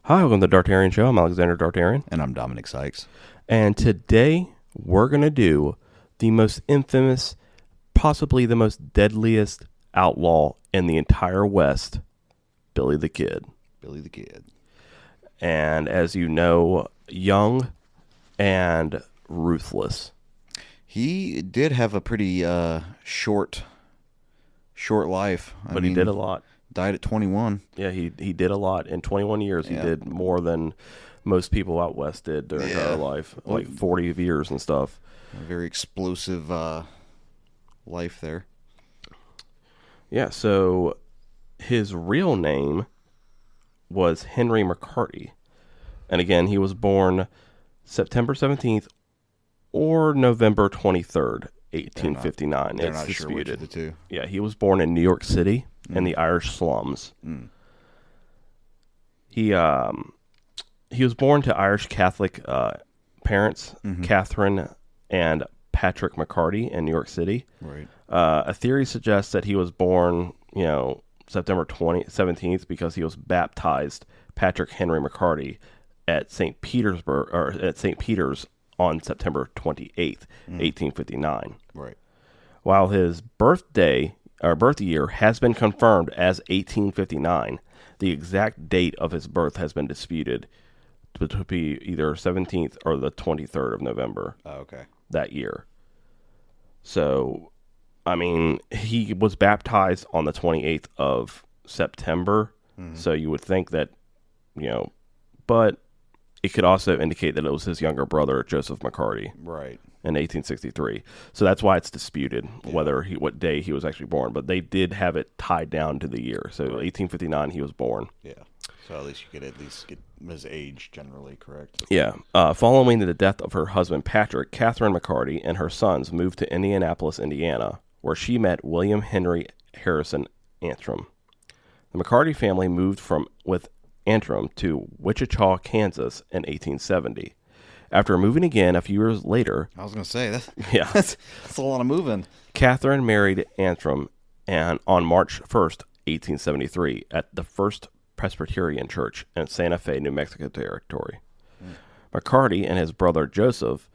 Hi, welcome to the Dartarian Show. I'm Alexander Dartarian. And I'm Dominic Sykes. And today we're going to do the most infamous, possibly the most deadliest outlaw in the entire West, Billy the Kid. Billy the Kid. And as you know, young and ruthless. He did have a pretty short life. But he did a lot. Died at 21. Yeah, he did a lot. In 21 years, he Yeah. did more than most people out west did their entire life. Like 40 years and stuff. A very explosive life there. Yeah, so his real name was Henry McCarty. And again, he was born September 17th or November 23rd, 1859. They're it's not sure which disputed. of the two. Yeah, he was born in New York City in the Irish slums. He was born to Irish Catholic parents, Catherine and Patrick McCarty in New York City. Right. A theory suggests that he was born, September 17th because he was baptized Patrick Henry McCarty at St. Petersburg or at St. Peter's on September 28th, 1859. Right. While his birth year has been confirmed as 1859, the exact date of his birth has been disputed to be either 17th or the 23rd of November Oh, okay. that year. So, I mean, he was baptized on the 28th of September, so you would think that, but it could also indicate that it was his younger brother, Joseph McCarty, Right. in 1863. So that's why it's disputed what day he was actually born. But they did have it tied down to the year. So 1859, he was born. Yeah. So at least you could get his age generally correct. Yeah. Following the death of her husband, Patrick, Catherine McCarty and her sons moved to Indianapolis, Indiana, where she met William Henry Harrison Antrim. The McCarty family moved with Antrim to Wichita, Kansas in 1870. After moving again a few years later, I was going to say, yeah, that's a lot of moving. Catherine married Antrim and on March 1st, 1873, at the First Presbyterian Church in Santa Fe, New Mexico territory. McCarty and his brother Joseph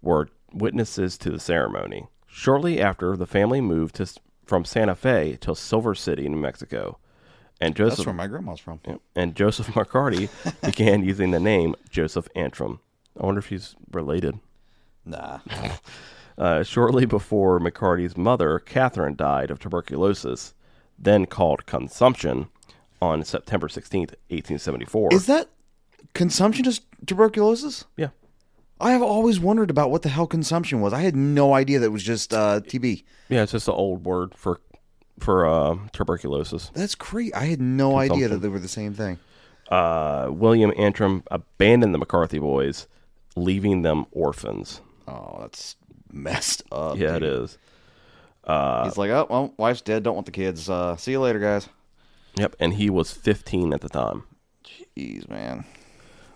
were witnesses to the ceremony. Shortly after, the family moved from Santa Fe to Silver City, New Mexico. And Joseph, That's where my grandma's from. yeah, and Joseph McCarty began using the name Joseph Antrim. I wonder if he's related. Nah. Shortly before McCarty's mother, Catherine, died of tuberculosis, then called consumption, on September 16th, 1874. Is that consumption is tuberculosis? Yeah. I have always wondered about what the hell consumption was. I had no idea that it was just TB. Yeah, it's just an old word for tuberculosis. That's crazy. I had no idea that they were the same thing. William Antrim abandoned the McCarthy boys, leaving them orphans. Oh, that's messed up. Yeah, dude. it is. He's like, oh, well, wife's dead. Don't want the kids. See you later, guys. Yep, and he was 15 at the time. Jeez, man.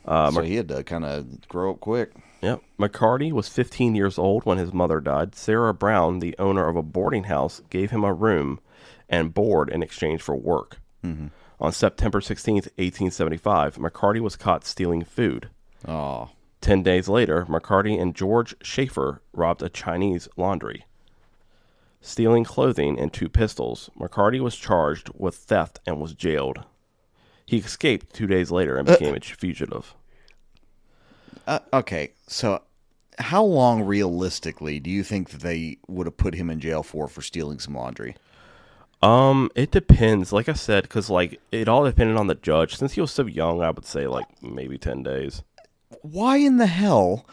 So he had to kind of grow up quick. Yep. McCarty was 15 years old when his mother died. Sarah Brown, the owner of a boarding house, gave him a room and board in exchange for work. Mm-hmm. On September 16th, 1875, McCarty was caught stealing food. Oh. 10 days later, McCarty and George Schaefer robbed a Chinese laundry. Stealing clothing and 2 pistols, McCarty was charged with theft and was jailed. He escaped 2 days later and became a fugitive. Okay, so how long realistically do you think that they would have put him in jail for stealing some laundry? It depends. Like I said, because it all depended on the judge. Since he was so young, I would say maybe 10 days. Why in the hell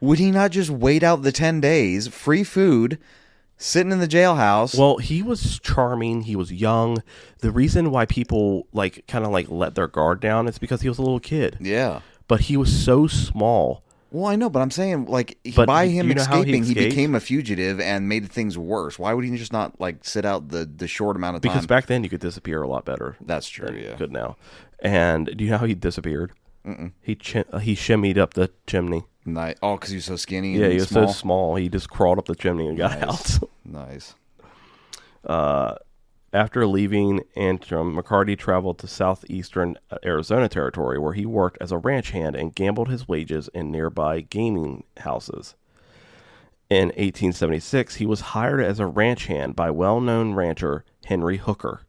would he not just wait out the 10 days, free food, sitting in the jailhouse? Well, he was charming. He was young. The reason why people kind of let their guard down is because he was a little kid. Yeah. But he was so small. Well, I know, but I'm saying, But by do him you know how he escaping, he escaped? became a fugitive and made things worse. Why would he just not, sit out the short amount of time? Because back then you could disappear a lot better. That's true, than yeah. you could now. And do you know how he disappeared? He shimmied up the chimney. Nice. Oh, because he was so skinny and Yeah, he was small? so small. He just crawled up the chimney and got out. Nice. After leaving Antrim, McCarty traveled to southeastern Arizona Territory, where he worked as a ranch hand and gambled his wages in nearby gaming houses. In 1876, he was hired as a ranch hand by well-known rancher Henry Hooker.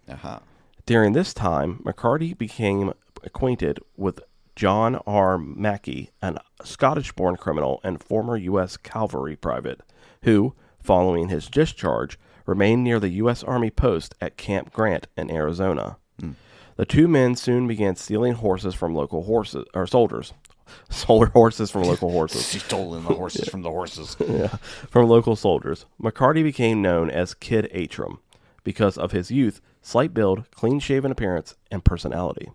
Uh-huh. During this time, McCarty became acquainted with John R. Mackey, a Scottish-born criminal and former U.S. cavalry private, who, following his discharge, remained near the U.S. Army post at Camp Grant in Arizona. The two men soon began stealing horses from local soldiers. Sold horses from local horses. Stolen the horses from the horses. Yeah, from local soldiers. McCarty became known as Kid Antrim because of his youth, slight build, clean-shaven appearance, and personality.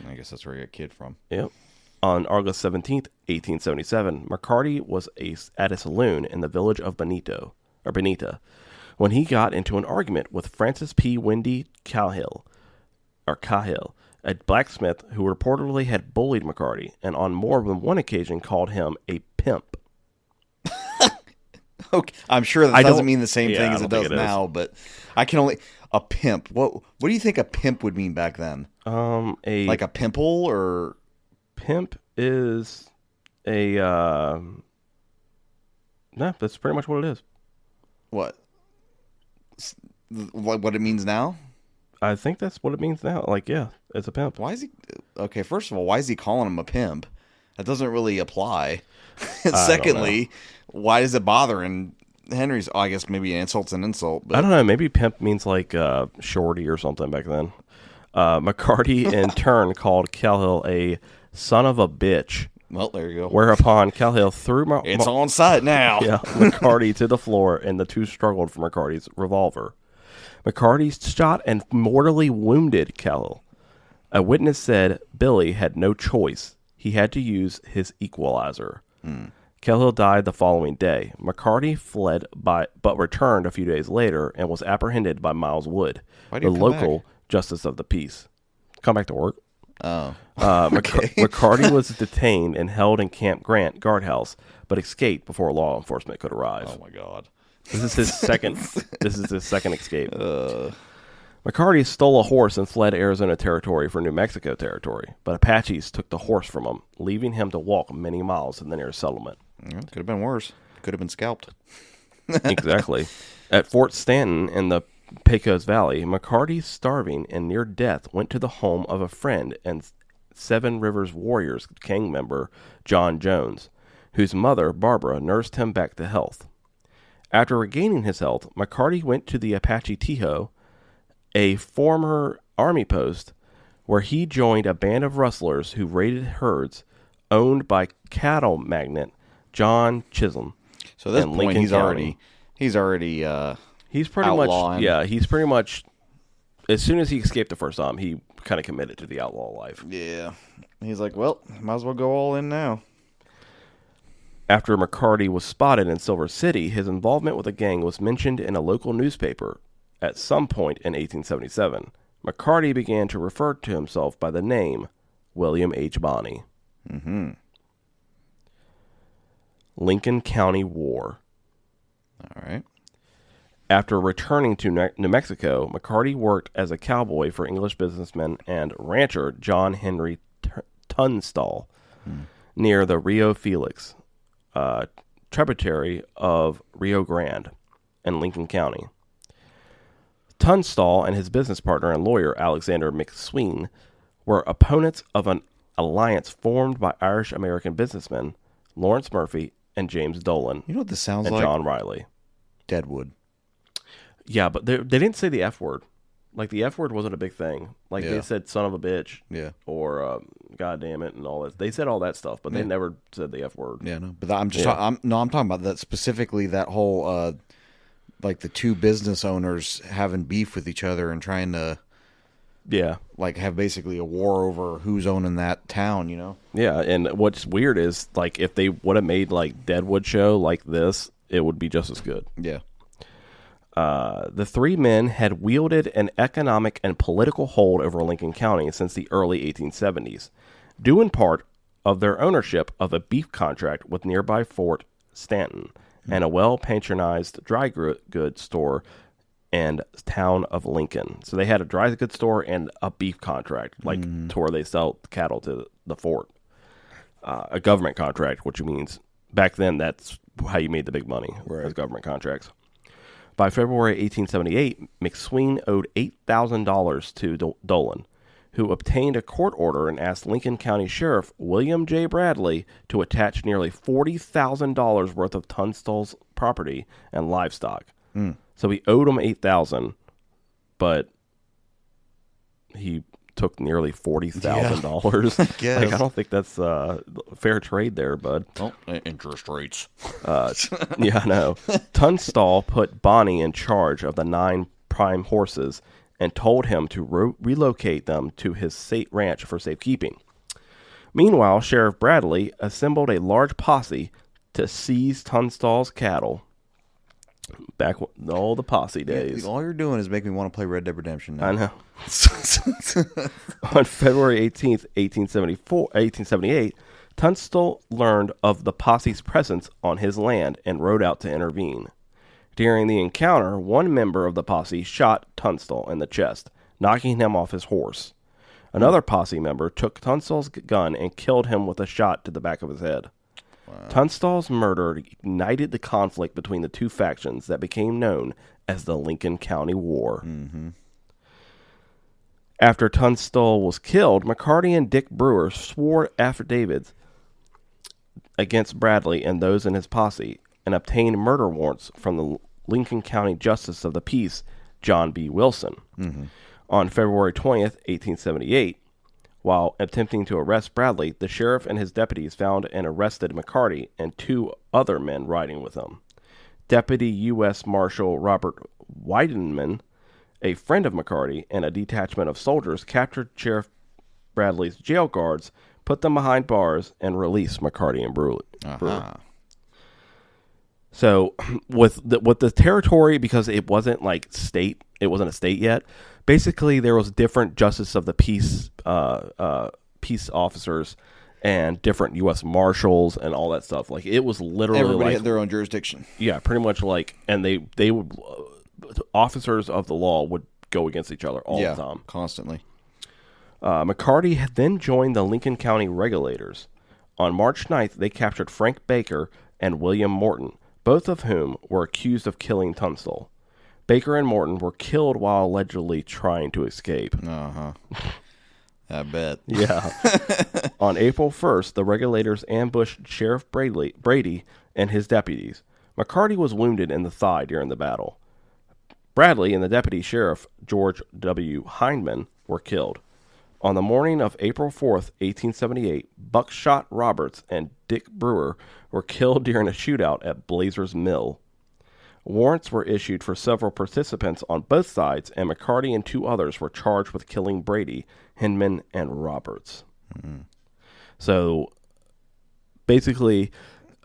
I guess that's where you got Kid from. Yep. On August 17th, 1877, McCarty was at a saloon in the village of Benita, when he got into an argument with Francis P. Windy Cahill, a blacksmith who reportedly had bullied McCarty and on more than one occasion called him a pimp. Okay, I'm sure that doesn't mean the same thing as it does now, but I can only... A pimp. What do you think a pimp would mean back then? Like a pimple or... Pimp is a... No, that's pretty much what it is. What it means now? I think that's what it means now. Like, yeah, it's a pimp. Why is he... Okay, first of all, why is he calling him a pimp? That doesn't really apply. Secondly, why does it bother? And Henry's, I guess maybe an insult's an insult. But... I don't know. Maybe pimp means like shorty or something back then. McCarty, in turn, called Cahill a son of a bitch. Well, there you go. Whereupon Cahill threw it's on site now. Yeah, McCarty to the floor, and the two struggled for McCarty's revolver. McCarty shot and mortally wounded Cahill. A witness said Billy had no choice. He had to use his equalizer. Cahill died the following day. McCarty fled but returned a few days later and was apprehended by Miles Wood, the local justice of the peace. Come back to work. Oh. Okay. McCarty was detained and held in Camp Grant guardhouse, but escaped before law enforcement could arrive. Oh my God! This is his second. Escape. McCarty stole a horse and fled Arizona Territory for New Mexico Territory, but Apaches took the horse from him, leaving him to walk many miles to the nearest settlement. Could have been worse. Could have been scalped. Exactly. At Fort Stanton in the Pecos Valley, McCarty, starving and near death, went to the home of a friend and Seven Rivers Warriors gang member, John Jones, whose mother, Barbara, nursed him back to health. After regaining his health, McCarty went to the Apache Tejo, a former army post, where he joined a band of rustlers who raided herds owned by cattle magnate John Chisholm. So at this point, Lincoln he's County. He's pretty outlawing. much, yeah, he's pretty much, as soon as he escaped the first time, he kind of committed to the outlaw life. Yeah. He's like, well, might as well go all in now. After McCarty was spotted in Silver City, his involvement with the gang was mentioned in a local newspaper. At some point in 1877, McCarty began to refer to himself by the name William H. Bonney. Lincoln County War. All right. After returning to New Mexico, McCarty worked as a cowboy for English businessman and rancher John Henry Tunstall near the Rio Felix, tributary of Rio Grande in Lincoln County. Tunstall and his business partner and lawyer Alexander McSween were opponents of an alliance formed by Irish-American businessmen Lawrence Murphy and James Dolan. You know what this sounds and like? John Riley. Deadwood. Yeah, but they didn't say the F word. Like, the F word wasn't a big thing. Like, they said son of a bitch. Yeah. Or God damn it and all that. They said all that stuff, but they never said the F word. Yeah, no. But I'm just I'm talking about that specifically, that whole like the two business owners having beef with each other and trying to like have basically a war over who's owning that town, you know? Yeah, and what's weird is, like, if they would have made like Deadwood show like this, it would be just as good. Yeah. The three men had wielded an economic and political hold over Lincoln County since the early 1870s, due in part of their ownership of a beef contract with nearby Fort Stanton and a well-patronized dry goods store and town of Lincoln. So they had a dry goods store and a beef contract, like to where they sell cattle to the fort. A government contract, which means back then that's how you made the big money, as government contracts. By February 1878, McSween owed $8,000 to Dolan, who obtained a court order and asked Lincoln County Sheriff William J. Bradley to attach nearly $40,000 worth of Tunstall's property and livestock. So he owed him $8,000, but he took nearly $40,000. Yeah, I don't think that's fair trade there, bud. Oh, interest rates. Yeah, I know. Tunstall put Bonnie in charge of the 9 prime horses and told him to relocate them to his state ranch for safekeeping. Meanwhile, Sheriff Bradley assembled a large posse to seize Tunstall's cattle. Back all the posse days. All you're doing is making me want to play Red Dead Redemption now. I know. On February 18th, 1878, Tunstall learned of the posse's presence on his land and rode out to intervene. During the encounter, one member of the posse shot Tunstall in the chest, knocking him off his horse. Another posse member took Tunstall's gun and killed him with a shot to the back of his head. Wow. Tunstall's murder ignited the conflict between the two factions that became known as the Lincoln County War. Mm-hmm. After Tunstall was killed, McCarty and Dick Brewer swore affidavits against Bradley and those in his posse and obtained murder warrants from the Lincoln County Justice of the Peace, John B. Wilson. Mm-hmm. On February 20th, 1878, while attempting to arrest Bradley, the sheriff and his deputies found and arrested McCarty and 2 other men riding with him. Deputy U.S. Marshal Robert Weidenman, a friend of McCarty, and a detachment of soldiers captured Sheriff Bradley's jail guards, put them behind bars, and released McCarty and Brewer. So with the territory, because it wasn't like state, it wasn't a state yet. Basically, there was different justice of the peace peace officers and different U.S. marshals and all that stuff. Like, it was literally everybody had their own jurisdiction. Yeah, pretty much like, and they would officers of the law would go against each other all the time, constantly. McCarty had then joined the Lincoln County Regulators. On March 9th, they captured Frank Baker and William Morton, both of whom were accused of killing Tunstall. Baker and Morton were killed while allegedly trying to escape. I bet. Yeah. On April 1st, the Regulators ambushed Sheriff Brady and his deputies. McCarty was wounded in the thigh during the battle. Bradley and the deputy sheriff, George W. Hindman, were killed. On the morning of April 4th, 1878, Buckshot Roberts and Dick Brewer were killed during a shootout at Blazer's Mill. Warrants were issued for several participants on both sides, and McCarty and 2 others were charged with killing Brady, Hindman, and Roberts. Mm-hmm. So, basically,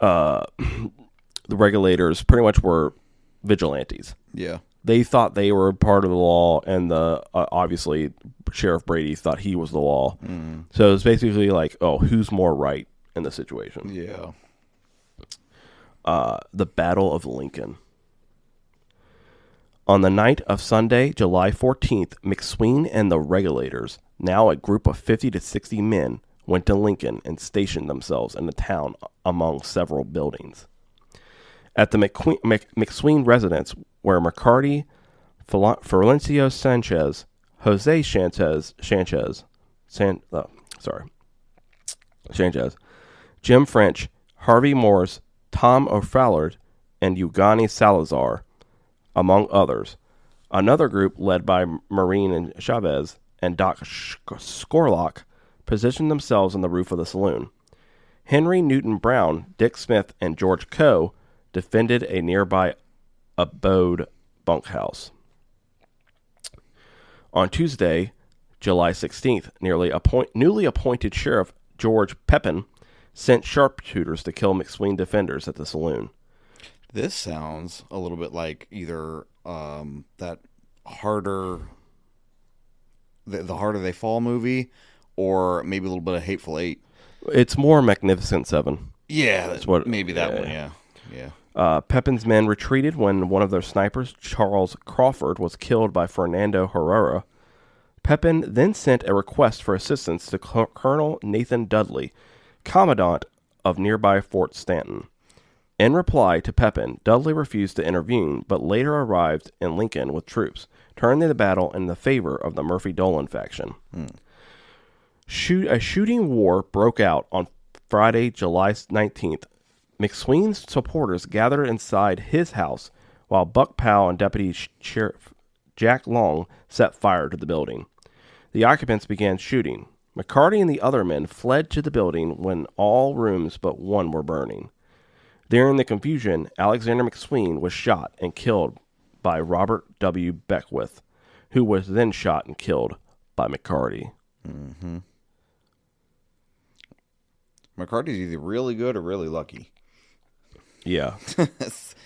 the Regulators pretty much were vigilantes. Yeah. They thought they were part of the law, and obviously Sheriff Brady thought he was the law. Mm. So it's basically like, oh, who's more right in the situation? Yeah. The Battle of Lincoln. On the night of Sunday, July 14th, McSween and the Regulators, now a group of 50 to 60 men, went to Lincoln and stationed themselves in the town among several buildings. At the McSween residence were McCarty, Florencio Sanchez, Jose Sanchez, Jim French, Harvey Morris, Tom O'Fallard, and Eugani Salazar, among others. Another group led by Marine and Chavez and Doc Scorlock positioned themselves on the roof of the saloon. Henry Newton Brown, Dick Smith, and George Coe defended a nearby abode bunkhouse. On Tuesday, July 16th, newly appointed Sheriff George Pepin sent sharpshooters to kill McSween defenders at the saloon. This sounds a little bit like either that harder, the Harder They Fall movie, or maybe a little bit of Hateful Eight. It's more Magnificent Seven. Yeah, that's what. Maybe that one. Yeah. Pepin's men retreated when one of their snipers, Charles Crawford, was killed by Fernando Herrera. Pepin then sent a request for assistance to Colonel Nathan Dudley, commandant of nearby Fort Stanton. In reply to Pepin, Dudley refused to intervene, but later arrived in Lincoln with troops, turning the battle in the favor of the Murphy-Dolan faction. A shooting war broke out on Friday, July 19th. McSween's supporters gathered inside his house, while Buck Powell and Deputy Sheriff Jack Long set fire to the building. The occupants began shooting. McCarty and the other men fled to the building when all rooms but one were burning. During the confusion, Alexander McSween was shot and killed by Robert W. Beckwith, who was then shot and killed by McCarty. Mm-hmm. McCarty's either really good or really lucky. Yeah.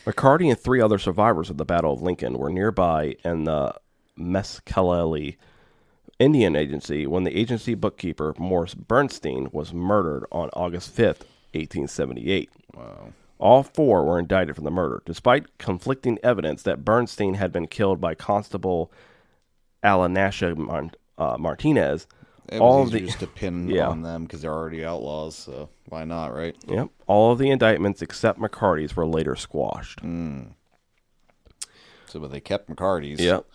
McCarty and 3 other survivors of the Battle of Lincoln were nearby in the Mescaleli Indian Agency when the agency bookkeeper, Morris Bernstein, was murdered on August 5th, 1878. Wow. All 4 were indicted for the murder, despite conflicting evidence that Bernstein had been killed by Constable Alanasha Martinez. It was easier just to pin on them because they're already outlaws, so why not, right? Yep. All of the indictments except McCarty's were later squashed. So, but they kept McCarty's. Yep.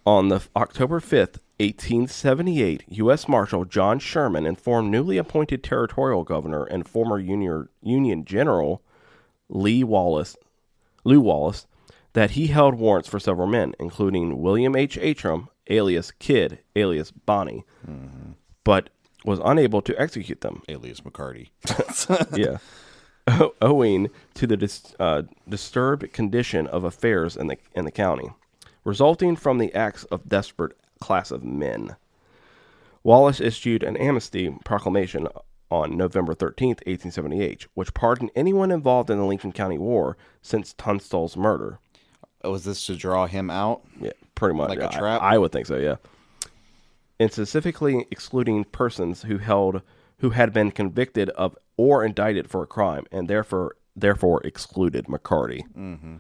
On the October 5th, 1878, U.S. Marshal John Sherman informed newly appointed territorial governor and former Union General Lew Wallace that he held warrants for several men, including William H. Atram, alias Kidd, alias Bonnie, but was unable to execute them. Alias McCarty. Yeah. Owing to the disturbed condition of affairs in the county, resulting from the acts of desperate class of men. Wallace issued an amnesty proclamation on November 13th, 1878, which pardoned anyone involved in the Lincoln County War since Tunstall's murder. Was this to draw him out? Yeah, pretty much. Like a trap? I would think so, yeah. And specifically excluding persons who had been convicted of or indicted for a crime, and therefore excluded McCarty. Mm-hmm.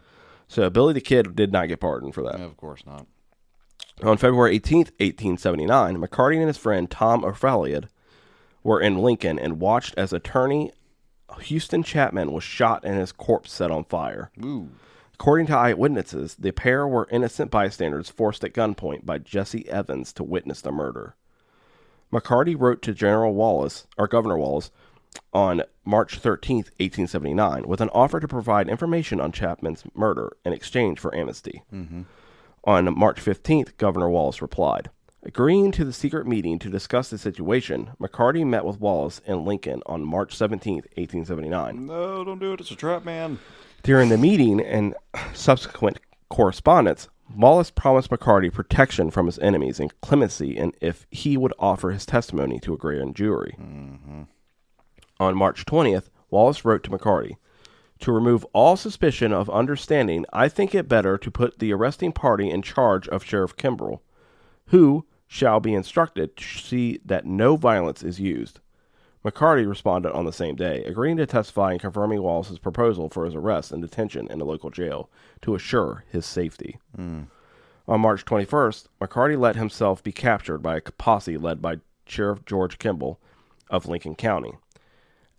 So Billy the Kid did not get pardoned for that. Yeah, of course not. On February 18th, 1879, McCarty and his friend Tom O'Fallioed were in Lincoln and watched as attorney Houston Chapman was shot and his corpse set on fire. Ooh. According to eyewitnesses, the pair were innocent bystanders forced at gunpoint by Jesse Evans to witness the murder. McCarty wrote to Governor Wallace, on March 13th, 1879, with an offer to provide information on Chapman's murder in exchange for amnesty. Mm-hmm. On March 15th, Governor Wallace replied. Agreeing to the secret meeting to discuss the situation, McCarty met with Wallace in Lincoln on March 17th, 1879. No, don't do it. It's a trap, man. During the meeting and subsequent correspondence, Wallace promised McCarty protection from his enemies and clemency and if he would offer his testimony to a grand jury. Mm-hmm. On March 20th, Wallace wrote to McCarty, "To remove all suspicion of understanding, I think it better to put the arresting party in charge of Sheriff Kimbrell, who shall be instructed to see that no violence is used." McCarty responded on the same day, agreeing to testify and confirming Wallace's proposal for his arrest and detention in a local jail to assure his safety. On March 21st, McCarty let himself be captured by a posse led by Sheriff George Kimball of Lincoln County.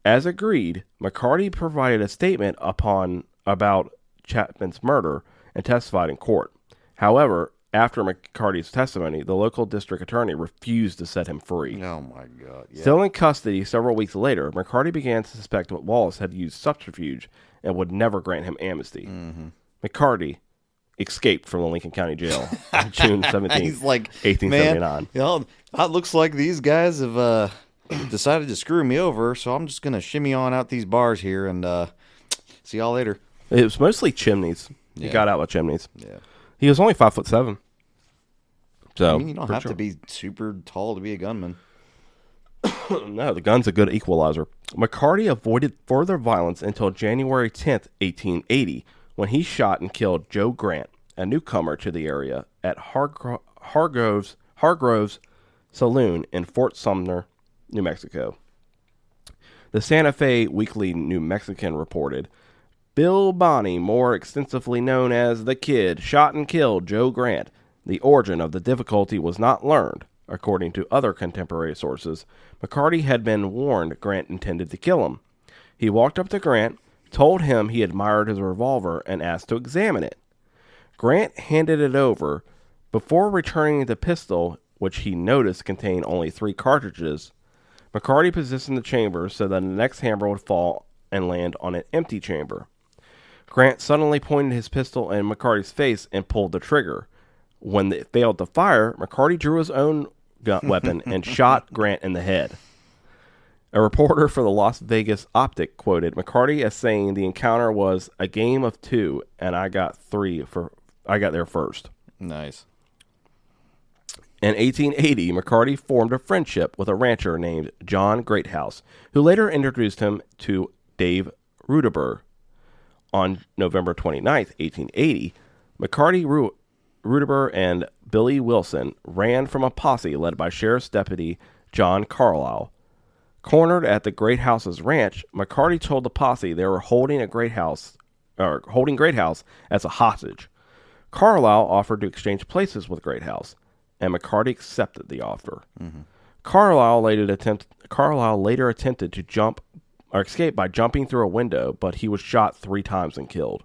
As agreed, McCarty provided a statement about Chapman's murder and testified in court. However, after McCarty's testimony, the local district attorney refused to set him free. Oh, my God. Yeah. Still in custody several weeks later, McCarty began to suspect that Wallace had used subterfuge and would never grant him amnesty. Mm-hmm. McCarty escaped from the Lincoln County Jail on June 17, He's like, 1879. Man, it looks like these guys have decided to screw me over, so I'm just going to shimmy on out these bars here and see y'all later. It was mostly chimneys. Yeah. He got out with chimneys. Yeah. He was only 5'7". So I mean, you don't have to be super tall to be a gunman. No, the gun's a good equalizer. McCarty avoided further violence until January 10th, 1880, when he shot and killed Joe Grant, a newcomer to the area, at Hargrove's Saloon in Fort Sumner, New Mexico. The Santa Fe Weekly New Mexican reported, Bill Bonney, more extensively known as the Kid, shot and killed Joe Grant. The origin of the difficulty was not learned. According to other contemporary sources, McCarty had been warned Grant intended to kill him. He walked up to Grant, told him he admired his revolver, and asked to examine it. Grant handed it over. Before returning the pistol, which he noticed contained only 3 cartridges, McCarty positioned the chamber so that the next hammer would fall and land on an empty chamber. Grant suddenly pointed his pistol in McCarty's face and pulled the trigger. When it failed to fire, McCarty drew his own weapon and shot Grant in the head. A reporter for the Las Vegas Optic quoted McCarty as saying the encounter was a game of 2, and I got there first. Nice. In 1880, McCarty formed a friendship with a rancher named John Greathouse, who later introduced him to Dave Rudeber. On November 29th, 1880, McCarty, Rudeber, and Billy Wilson ran from a posse led by Sheriff's Deputy John Carlisle. Cornered at the Greathouse's ranch, McCarty told the posse they were holding Greathouse as a hostage. Carlisle offered to exchange places with Greathouse, and McCarty accepted the offer. Mm-hmm. Carlisle later attempted to escape by jumping through a window, but he was shot 3 times and killed.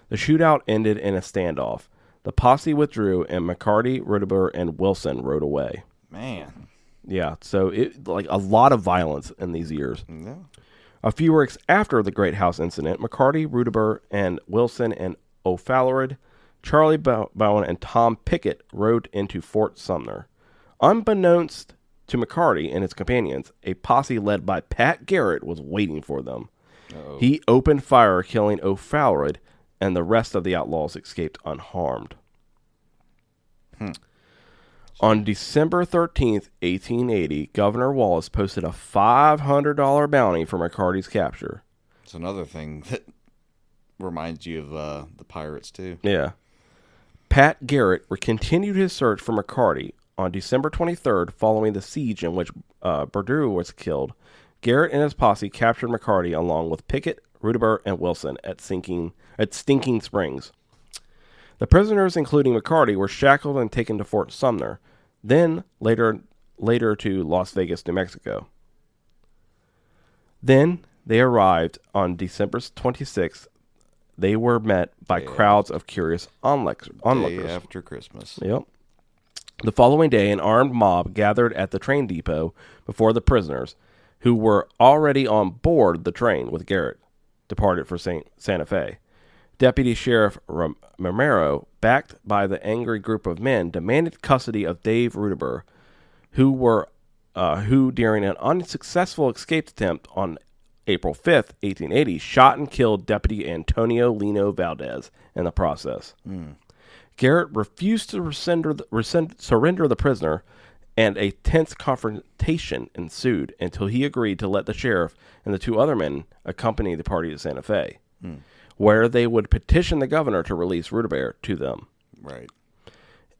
The shootout ended in a standoff. The posse withdrew, and McCarty, Rudeber, and Wilson rode away. Man. Yeah, so a lot of violence in these years. Yeah. A few weeks after the Greathouse incident, McCarty, Rudeber, and Wilson and O'Fallard, Charlie Bowen, and Tom Pickett rode into Fort Sumner. Unbeknownst to McCarty and his companions, a posse led by Pat Garrett was waiting for them. Uh-oh. He opened fire, killing O'Fallard, and the rest of the outlaws escaped unharmed. On December 13th, 1880, Governor Wallace posted a $500 bounty for McCarty's capture. It's another thing that reminds you of the pirates, too. Yeah. Pat Garrett continued his search for McCarty. On December 23rd, following the siege in which Berdeau was killed, Garrett and his posse captured McCarty along with Pickett, Rudeber, and Wilson at Stinking Springs. The prisoners, including McCarty, were shackled and taken to Fort Sumner, then later to Las Vegas, New Mexico. Then they arrived on December 26th. They were met by crowds of curious onlookers. Day after Christmas. Yep. The following day, an armed mob gathered at the train depot before the prisoners, who were already on board the train with Garrett, departed for Santa Fe. Deputy Sheriff Romero, backed by the angry group of men, demanded custody of Dave Rudeber, who during an unsuccessful escape attempt on April 5th, 1880, shot and killed Deputy Antonio Lino Valdez in the process. Garrett refused to surrender the prisoner, and a tense confrontation ensued until he agreed to let the sheriff and the 2 other men accompany the party to Santa Fe, where they would petition the governor to release Rudeber to them. Right.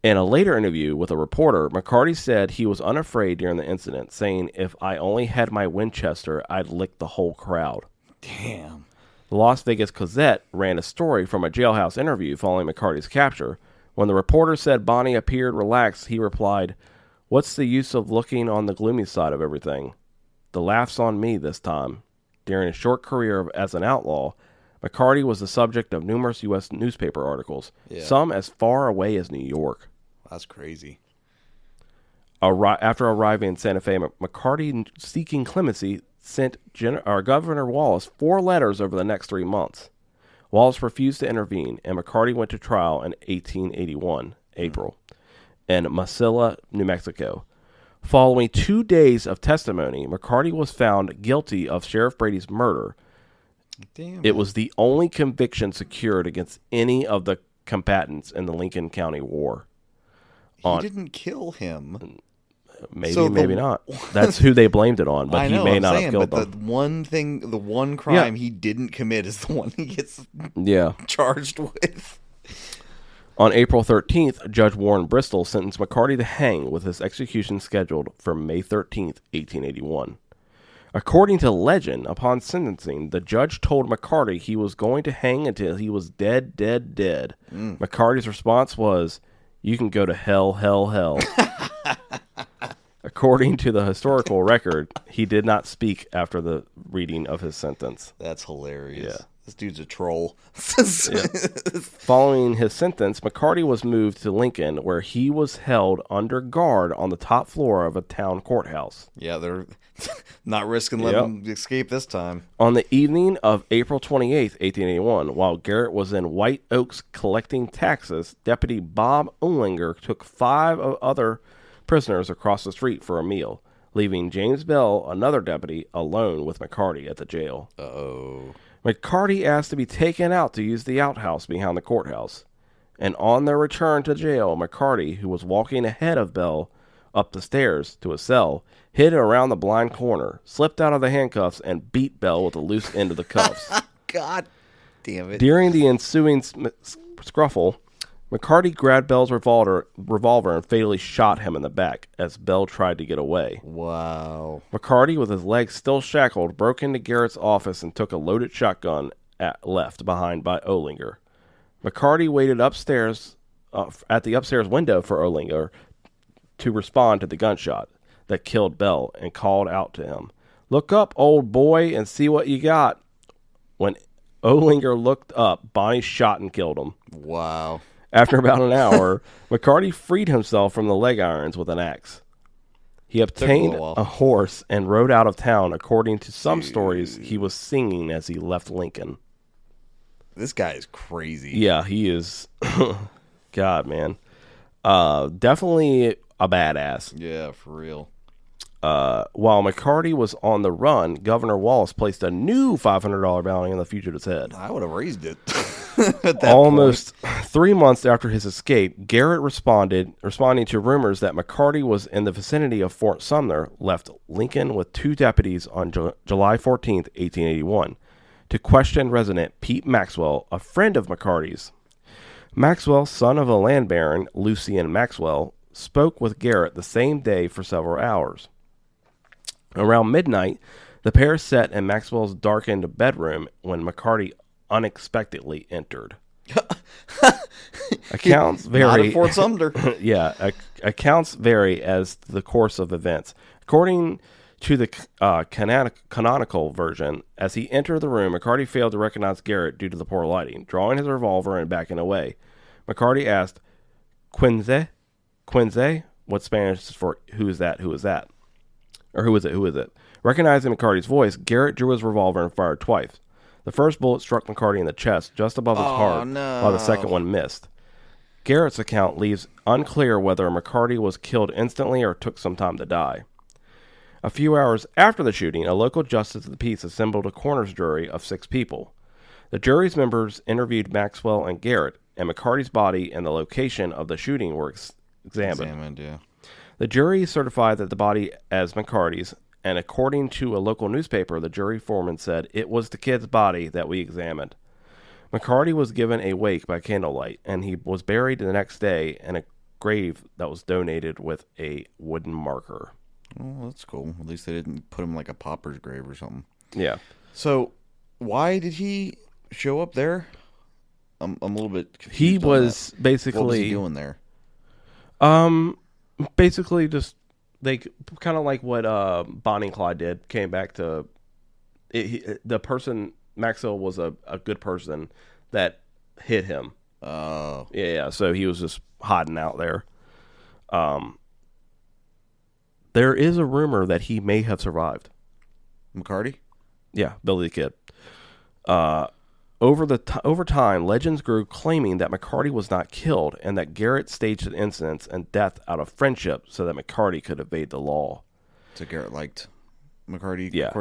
In a later interview with a reporter, McCarty said he was unafraid during the incident, saying, "If I only had my Winchester, I'd lick the whole crowd." Damn. The Las Vegas Gazette ran a story from a jailhouse interview following McCarty's capture. When the reporter said Bonney appeared relaxed, he replied, "What's the use of looking on the gloomy side of everything? The laugh's on me this time." During his short career as an outlaw, McCarty was the subject of numerous U.S. newspaper articles, some as far away as New York. That's crazy. After arriving in Santa Fe, McCarty, seeking clemency, sent Governor Wallace 4 letters over the next 3 months. Wallace refused to intervene, and McCarty went to trial in 1881, April, in Mesilla, New Mexico. Following 2 days of testimony, McCarty was found guilty of Sheriff Brady's murder. Damn. It was the only conviction secured against any of the combatants in the Lincoln County War. He didn't kill him. Maybe, maybe not. That's who they blamed it on, but he may not have killed them. The one crime he didn't commit is the one he gets charged with. On April 13th, Judge Warren Bristol sentenced McCarty to hang with his execution scheduled for May 13th, 1881. According to legend, upon sentencing, the judge told McCarty he was going to hang until he was dead. McCarty's response was, "You can go to hell, hell, hell." According to the historical record, he did not speak after the reading of his sentence. That's hilarious. Yeah. This dude's a troll. Following his sentence, McCarty was moved to Lincoln, where he was held under guard on the top floor of a town courthouse. Yeah, they're not risking letting him escape this time. On the evening of April 28th, 1881, while Garrett was in White Oaks collecting taxes, Deputy Bob Olinger took 5 other prisoners across the street for a meal, leaving James Bell, another deputy, alone with McCarty at the jail. Uh-oh. McCarty asked to be taken out to use the outhouse behind the courthouse. And on their return to jail, McCarty, who was walking ahead of Bell up the stairs to his cell, hid around the blind corner, slipped out of the handcuffs, and beat Bell with the loose end of the cuffs. God damn it. During the ensuing scuffle, McCarty grabbed Bell's revolver and fatally shot him in the back as Bell tried to get away. Wow. McCarty, with his legs still shackled, broke into Garrett's office and took a loaded shotgun left behind by Olinger. McCarty waited upstairs at the upstairs window for Olinger to respond to the gunshot that killed Bell and called out to him, "Look up, old boy, and see what you got." When Olinger looked up, Bonnie shot and killed him. Wow. After about an hour, McCarty freed himself from the leg irons with an axe. He obtained a horse and rode out of town. According to some stories, he was singing as he left Lincoln. This guy is crazy. Yeah, he is. God, man. Definitely a badass. Yeah, for real. While McCarty was on the run, Governor Wallace placed a new $500 bounty on the fugitive's head. I would have raised it. Almost 3 months after his escape, Garrett responding to rumors that McCarty was in the vicinity of Fort Sumner, left Lincoln with 2 deputies on July 14th, 1881, to question resident Pete Maxwell, a friend of McCarty's. Maxwell, son of a land baron, Lucien Maxwell, spoke with Garrett the same day for several hours. Around midnight, the pair sat in Maxwell's darkened bedroom when McCarty unexpectedly entered. Accounts vary. Not at Fort Sumner. Yeah, accounts vary as to the course of events. According to the canonical version, as he entered the room, McCarty failed to recognize Garrett due to the poor lighting. Drawing his revolver and backing away, McCarty asked, "Quinze? What Spanish is for who is that? Who is that? Or who is it? Recognizing McCarty's voice, Garrett drew his revolver and fired twice. The first bullet struck McCarty in the chest, just above his heart, while the second one missed. Garrett's account leaves unclear whether McCarty was killed instantly or took some time to die. A few hours after the shooting, a local justice of the peace assembled a coroner's jury of 6 people. The jury's members interviewed Maxwell and Garrett, and McCarty's body and the location of the shooting were examined. Yeah. The jury certified that the body as McCarty's, and according to a local newspaper, the jury foreman said, "It was the kid's body that we examined." McCarty was given a wake by candlelight, and he was buried the next day in a grave that was donated with a wooden marker. Oh, that's cool. At least they didn't put him like a pauper's grave or something. Yeah. So, why did he show up there? I'm a little bit confused. He was basically... What was he doing there? Basically just... They kind of like what Bonnie and Clyde did. Came back to... the person... Maxwell was a good person that hit him. Oh. Yeah, so he was just hiding out there. There is a rumor that he may have survived. McCarty? Yeah, Billy the Kid. Over time, legends grew claiming that McCarty was not killed and that Garrett staged the incidents and death out of friendship so that McCarty could evade the law. So Garrett liked McCarty? Yeah,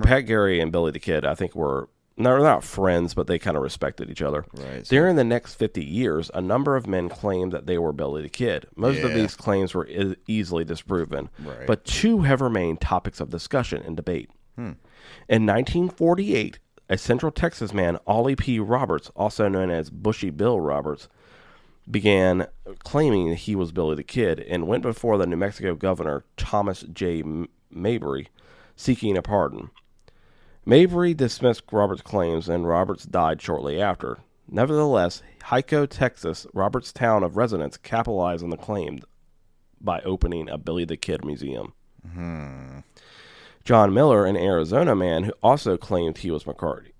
Pat Gary and Billy the Kid, I think, were not friends, but they kind of respected each other. Right. During the next 50 years, a number of men claimed that they were Billy the Kid. Most of these claims were easily disproven, but 2 have remained topics of discussion and debate. In 1948, a Central Texas man, Ollie P. Roberts, also known as Bushy Bill Roberts, began claiming he was Billy the Kid and went before the New Mexico governor, Thomas J. Mabry, seeking a pardon. Mabry dismissed Roberts' claims, and Roberts died shortly after. Nevertheless, Hico, Texas, Roberts' town of residence, capitalized on the claim by opening a Billy the Kid museum. John Miller, an Arizona man, who also claimed he was McCarty.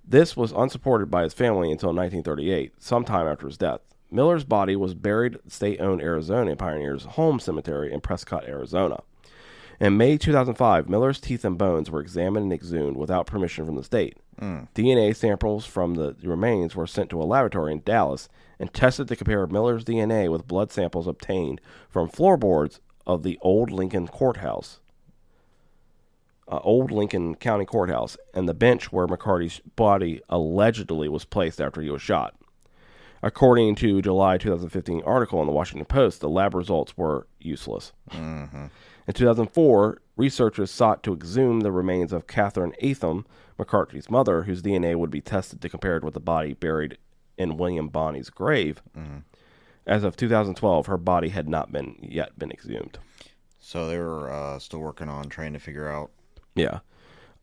This was unsupported by his family until 1938, sometime after his death. Miller's body was buried at the state-owned Arizona Pioneers Home Cemetery in Prescott, Arizona. In May 2005, Miller's teeth and bones were examined and exhumed without permission from the state. DNA samples from the remains were sent to a laboratory in Dallas and tested to compare Miller's DNA with blood samples obtained from floorboards of the Old Lincoln Courthouse, Old Lincoln County Courthouse, and the bench where McCarty's body allegedly was placed after he was shot. According to a July 2015 article in the Washington Post, the lab results were useless. In 2004, researchers sought to exhume the remains of Catherine Atham, McCarty's mother, whose DNA would be tested to compare it with the body buried in William Bonney's grave. As of 2012, her body had not yet been exhumed. So they were still working on trying to figure out. Yeah.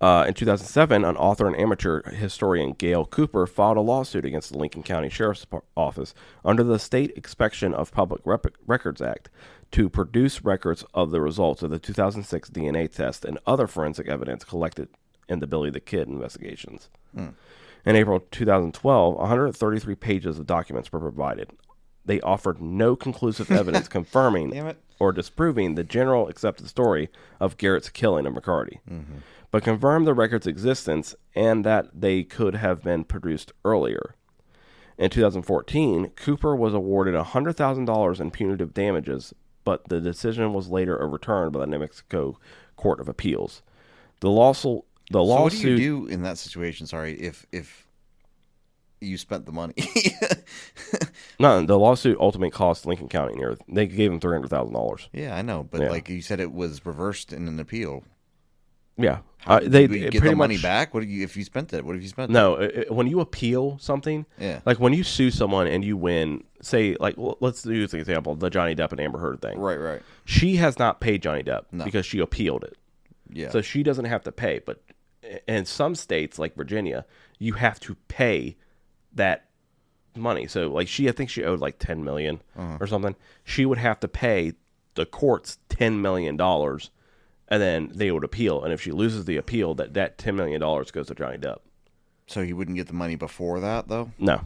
In 2007, an author and amateur historian, Gail Cooper, filed a lawsuit against the Lincoln County Sheriff's Office under the State Inspection of Public Records Act to produce records of the results of the 2006 DNA test and other forensic evidence collected in the Billy the Kid investigations. In April 2012, 133 pages of documents were provided. They offered no conclusive evidence confirming or disproving the general accepted story of Garrett's killing of McCarty, but confirmed the record's existence and that they could have been produced earlier. In 2014, Cooper was awarded $100,000 in punitive damages, but the decision was later overturned by the New Mexico Court of Appeals. The lawsuit. So what do you do in that situation? Sorry, if you spent the money. No, the lawsuit ultimately cost Lincoln County they gave him $300,000. Yeah, I know, but like you said, it was reversed in an appeal. Yeah, they get the money back. What if you spent it? What if you spent? No, when you appeal something, like when you sue someone and you win, say like let's use the example, the Johnny Depp and Amber Heard thing. Right. She has not paid Johnny Depp because she appealed it. Yeah. So she doesn't have to pay, but in some states like Virginia, you have to pay that money. So like I think she owed like $10 million or something. She would have to pay the courts $10 million, and then they would appeal. And if she loses the appeal, that $10 million goes to Johnny Depp. So he wouldn't get the money before that, though? No.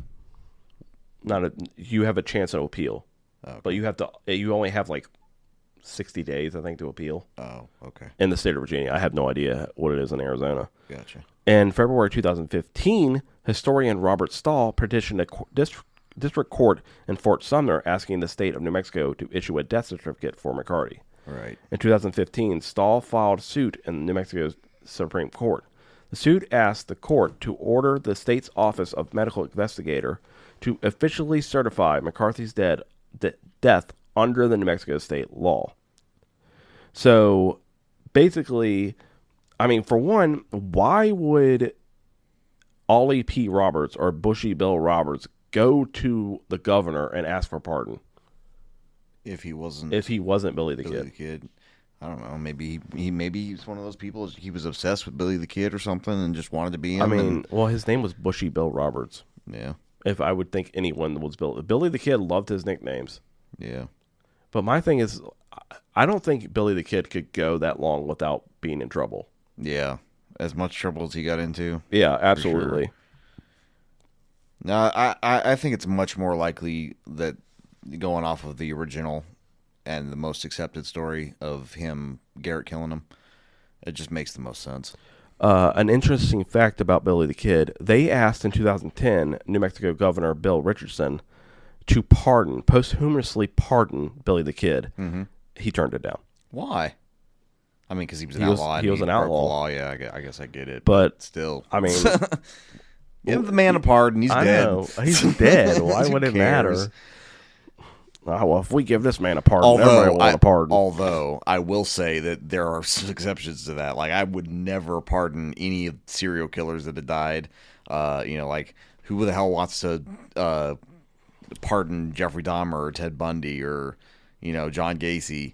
You have a chance to appeal, but you only have like 60 days, I think, to appeal. Oh, okay. In the state of Virginia. I have no idea what it is in Arizona. Gotcha. In February 2015, historian Robert Stahl petitioned a district court in Fort Sumner asking the state of New Mexico to issue a death certificate for McCarty. Right. In 2015, Stahl filed suit in New Mexico's Supreme Court. The suit asked the court to order the state's Office of Medical Investigator to officially certify McCarthy's death under the New Mexico state law. So, basically, I mean, for one, why would Ollie P. Roberts or Bushy Bill Roberts go to the governor and ask for pardon? If he wasn't Billy the Kid. I don't know. Maybe he's one of those people. He was obsessed with Billy the Kid or something and just wanted to be him. I mean, well, his name was Bushy Bill Roberts. Yeah. If I would think anyone was Billy the Kid loved his nicknames. Yeah. But my thing is, I don't think Billy the Kid could go that long without being in trouble. Yeah. As much trouble as he got into. Yeah, absolutely. Sure. No, I think it's much more likely that going off of the original and the most accepted story of Garrett killing him, it just makes the most sense. An interesting fact about Billy the Kid, they asked in 2010 New Mexico Governor Bill Richardson to posthumously pardon Billy the Kid. Mm-hmm. He turned it down. Why? I mean, because he was an outlaw. He was an outlaw. Law. Yeah, I guess I get it. But still, I mean, give the man a pardon. He's dead. Know. He's dead. Why would it matter? Well, if we give this man a pardon, everybody will want a pardon. Although I will say that there are some exceptions to that. Like I would never pardon any serial killers that have died. Like who the hell wants to pardon Jeffrey Dahmer or Ted Bundy or John Gacy?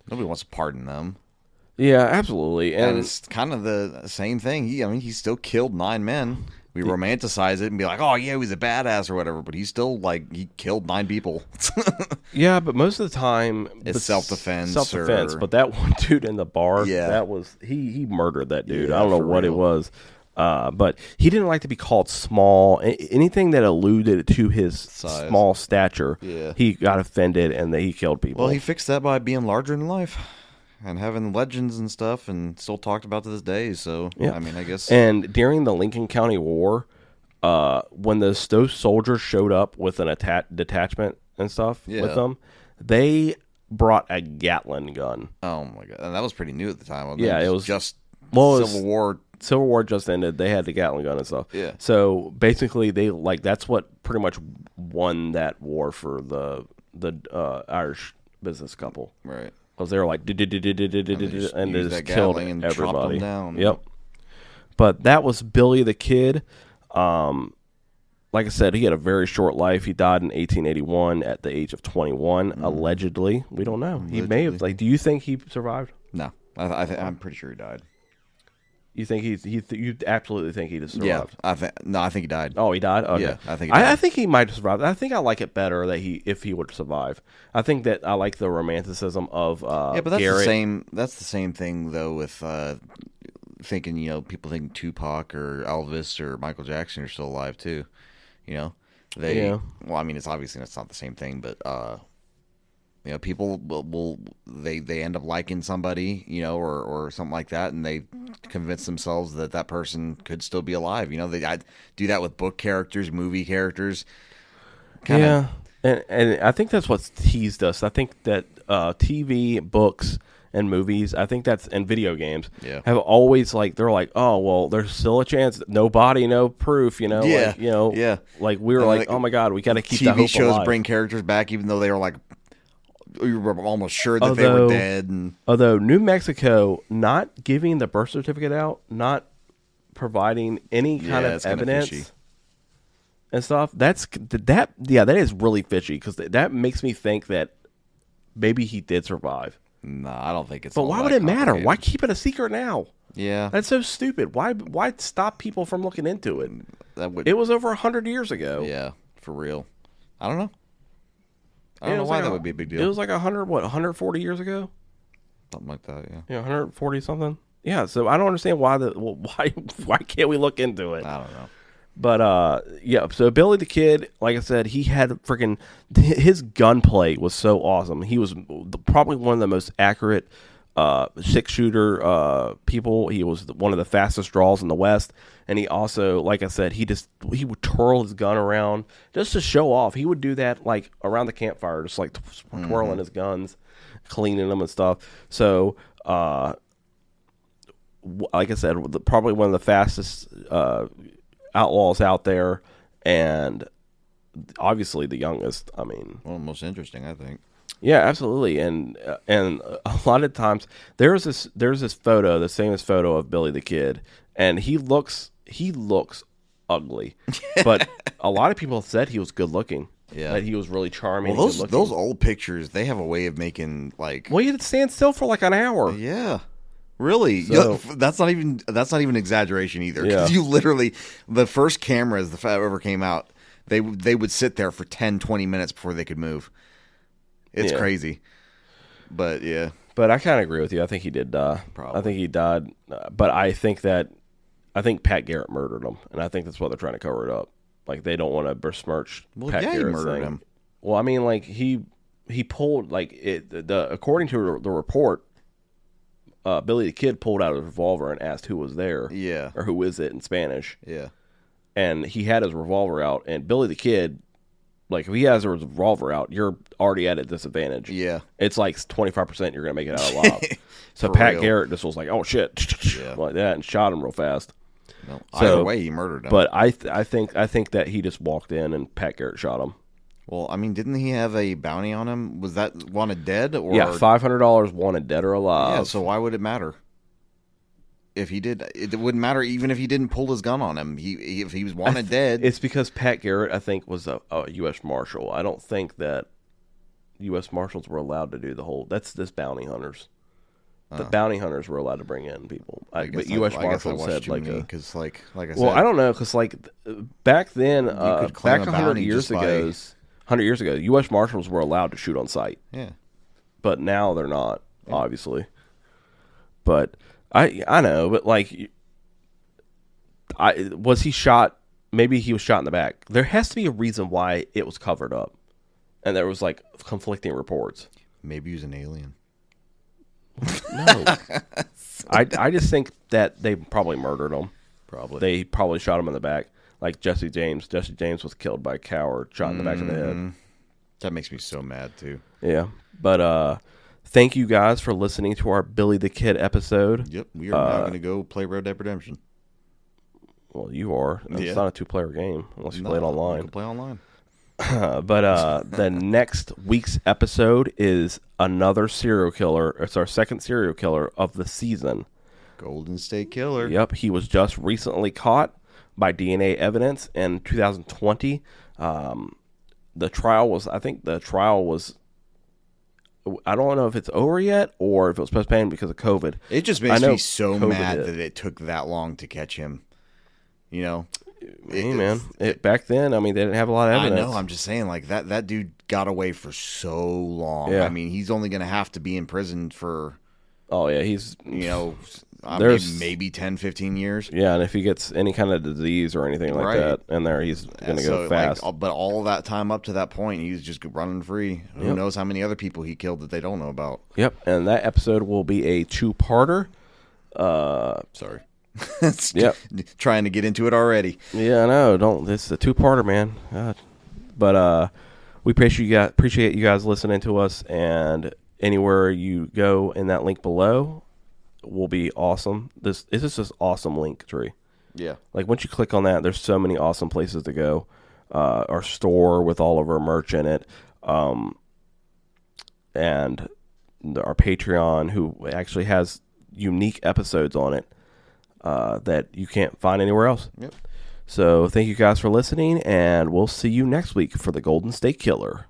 Nobody wants to pardon them. Yeah, absolutely. And it's kind of the same thing. He still killed 9 men. We romanticize it and be like, oh, yeah, he was a badass or whatever. But he's still, he killed 9 people. Yeah, but most of the time... It's self-defense. Self-defense. But that one dude in the bar, that was... He murdered that dude. I don't know what it was. But he didn't like to be called small. Anything that alluded to his small stature, he got offended and he killed people. Well, he fixed that by being larger than life. And having legends and stuff, and still talked about to this day. So, I mean, I guess. And during the Lincoln County War, when those soldiers showed up with an detachment and stuff with them, they brought a Gatling gun. Oh my god, and that was pretty new at the time. It was just Civil War. Civil War just ended. They had the Gatling gun and stuff. Yeah. So basically, that's what pretty much won that war for the Irish business couple. Right. Because they were like, and they just killed everybody. Down. Yep. But that was Billy the Kid. Like I said, he had a very short life. He died in 1881 at the age of 21, allegedly. We don't know. Allegedly. He may have. Do you think he survived? No, I'm pretty sure he died. You think you absolutely think he survived? Yeah, I think he died. Oh, he died. Okay. Yeah, I think. He died. I think he might have survived. I think I like it better that if he would survive. I think that I like the romanticism of but that's Garrett. the same. That's the same thing though with thinking. People think Tupac or Elvis or Michael Jackson are still alive too. Well, I mean, it's obviously that's not the same thing, but people will they end up liking somebody, or something like that, and they convince themselves that person could still be alive. They do that with book characters, movie characters. And I think that's what's teased us. I think that TV, books, and movies, I think and video games have always they're like, oh well, there's still a chance. No body, no proof. Like we were like, oh my god, we got to keep that hope alive. TV shows bring characters back even though they were like. You were almost sure that they were dead. Although New Mexico not giving the birth certificate out, not providing any kind of evidence and stuff, that is really fishy because that makes me think that maybe he did survive. No, I don't think it's. But why would it matter? Why keep it a secret now? Yeah, that's so stupid. Why stop people from looking into it? It was over 100 years ago. Yeah, for real. I don't know. I don't know why that would be a big deal. It was 140 years ago? Something like that, yeah. Yeah, 140 something. Yeah, so I don't understand why why can't we look into it? I don't know. But so Billy the Kid, like I said, he had freaking his gunplay was so awesome. He was probably one of the most accurate 6-shooter people. He was one of the fastest draws in the West, and he also, like I said, he would twirl his gun around just to show off. He would do that around the campfire, just twirling his guns, cleaning them and stuff. So, like I said, probably one of the fastest outlaws out there, and obviously the youngest. I mean, well, most interesting, I think. Yeah, absolutely, and a lot of times there's this photo, the famous photo of Billy the Kid, and he looks ugly, but a lot of people said he was good looking. Yeah, that he was really charming. Well, those old pictures, they have a way of making well, you had to stand still for an hour. Yeah. Really? So, that's not even exaggeration either. Because you literally, the first cameras that ever came out, they would sit there for 10, 20 minutes before they could move. It's crazy. But yeah. But I kind of agree with you. I think he did die. Probably. I think he died. But I think Pat Garrett murdered him. And I think that's what they're trying to cover it up. They don't want to besmirch Pat Garrett's he murdered him. Well, I mean, he pulled, according to the report, Billy the Kid pulled out his revolver and asked who was there. Yeah. Or who is it in Spanish. Yeah. And he had his revolver out, and Billy the Kid, if he has his revolver out, you're already at a disadvantage. Yeah. It's 25% you're going to make it out alive. So Pat Garrett just was like, oh, shit, like that, and shot him real fast. No, either way, he murdered him. But I think that he just walked in and Pat Garrett shot him. Well, I mean, didn't he have a bounty on him? Was that wanted dead? Or yeah, $500 wanted dead or alive. Yeah, so why would it matter? If he did, it wouldn't matter even if he didn't pull his gun on him. If he was wanted dead. It's because Pat Garrett, I think, was a U.S. Marshal. I don't think that U.S. Marshals were allowed to do the whole. That's this bounty hunters. The bounty hunters were allowed to bring in people, but U.S. Marshals said because like I said. Well, I don't know because back then, back 100 years ago, 100 years ago, U.S. Marshals were allowed to shoot on sight. Yeah, but now they're not, obviously. But I know, but was he shot? Maybe he was shot in the back. There has to be a reason why it was covered up, and there was conflicting reports. Maybe he was an alien. No, I just think that they probably murdered him. Probably they probably shot him in the back, like Jesse James. Jesse James was killed by a coward, shot in the back of the head. That makes me so mad too. Yeah, but thank you guys for listening to our Billy the Kid episode. Yep, we are now going to go play Red Dead Redemption. Well, you are. It's not a 2-player game unless you play it online. You can play online. But the next week's episode is another serial killer. It's our second serial killer of the season. Golden State Killer. Yep, he was just recently caught by DNA evidence in 2020. The trial was, I don't know if it's over yet or if it was postponed because of COVID. It just makes me so mad that it took that long to catch him. You know? Back then, I mean, they didn't have a lot of evidence. I know. I'm just saying, that dude got away for so long. Yeah. I mean, he's only going to have to be in prison for. Oh yeah, he's maybe 10, 15 years. Yeah, and if he gets any kind of disease or anything like that in there, he's going to go fast. But all that time up to that point, he's just running free. Who knows how many other people he killed that they don't know about? Yep, and that episode will be a 2-parter. Sorry. Yep. Trying to get into it already. Yeah, I know. It's a 2-parter, man. God. But we appreciate you guys listening to us, and anywhere you go in that link below will be awesome. This is just awesome link tree. Yeah. Once you click on that, there's so many awesome places to go. Our store with all of our merch in it, and our Patreon, who actually has unique episodes on it. That you can't find anywhere else. Yep. So thank you guys for listening, and we'll see you next week for the Golden State Killer.